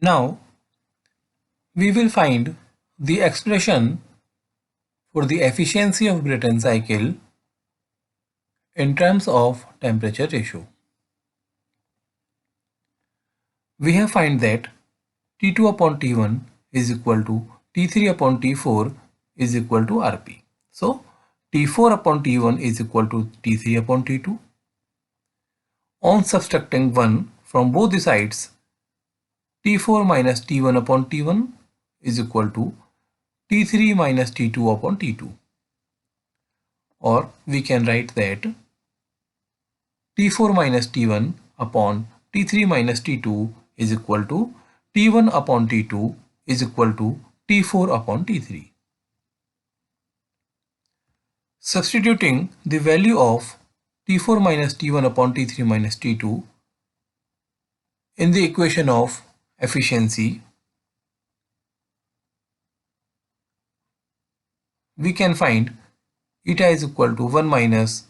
Now we will find the expression for the efficiency of Brayton cycle in terms of temperature ratio. We have find that T2 upon T1 is equal to T3 upon T4 is equal to Rp. So T4 upon T1 is equal to T3 upon T2. On subtracting 1 from both the sides, T4 minus T1 upon T1 is equal to T3 minus T2 upon T2. Or we can write that T4 minus T1 upon T3 minus T2 is equal to T1 upon T2 is equal to T4 upon T3. Substituting the value of T4 minus T1 upon T3 minus T2 in the equation of efficiency, we can find eta is equal to 1 minus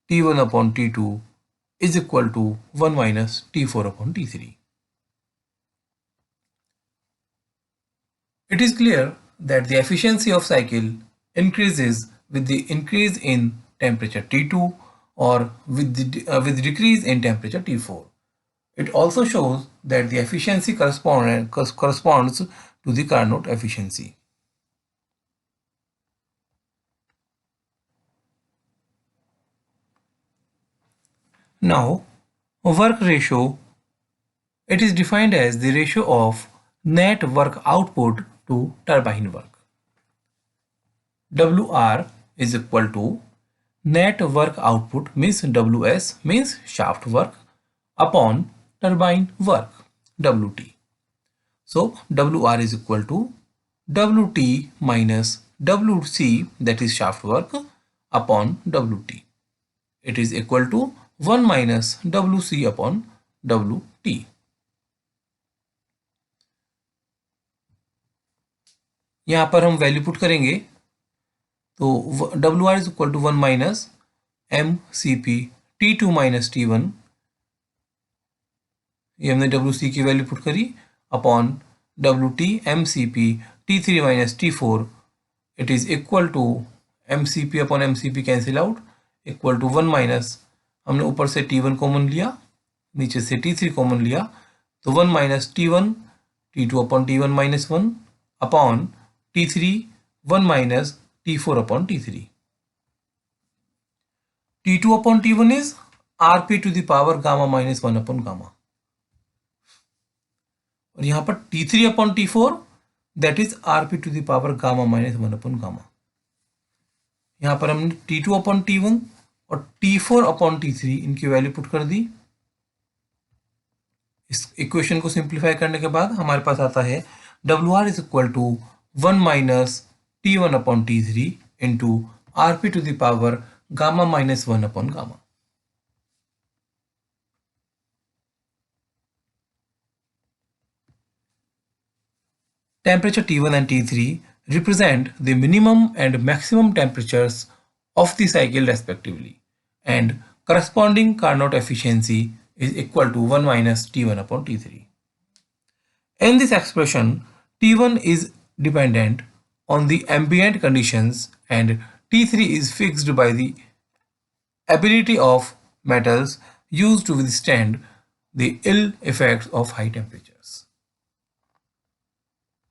T1 upon T2 is equal to 1 minus T4 upon T3. It is clear that the efficiency of cycle increases with the increase in temperature T2 or with decrease in temperature T4. It also shows that the efficiency corresponds to the Carnot efficiency. Now, work ratio, it is defined as the ratio of net work output to turbine work. WR is equal to net work output means WS means shaft work upon turbine work WT. So WR is equal to WT minus WC, that is shaft work, upon WT. It is equal to 1 minus WC upon WT. यहाँ पर हम value put करेंगे तो WR is equal to 1 minus MCP T2 minus T1, ये हमने WC की value put करी, upon WT MCP T3 minus T4, it is equal to MCP upon MCP cancel out, equal to 1 minus, हमने ऊपर से T1 common लिया, नीचे से T3 कॉमन लिया, तो 1 minus T1 T2 upon T1 minus 1 upon T3 1 minus T4 upon T3. T2 upon T1 is Rp to the power gamma minus 1 upon gamma. और यहाँ पर T3 upon T4 that is Rp to the power gamma minus 1 upon gamma. यहाँ पर हमने T2 upon T1 और T4 upon T3 इनकी value put कर दी. इस इक्वेशन को सिंप्लीफाई करने के बाद हमारे पास आता है WR is equal to 1 minus T1 upon T3 into Rp to the power gamma minus 1 upon gamma. Temperature T1 and T3 represent the minimum and maximum temperatures of the cycle respectively, and corresponding Carnot efficiency is equal to 1 minus T1 upon T3. In this expression, T1 is dependent on the ambient conditions and T3 is fixed by the ability of metals used to withstand the ill effects of high temperature.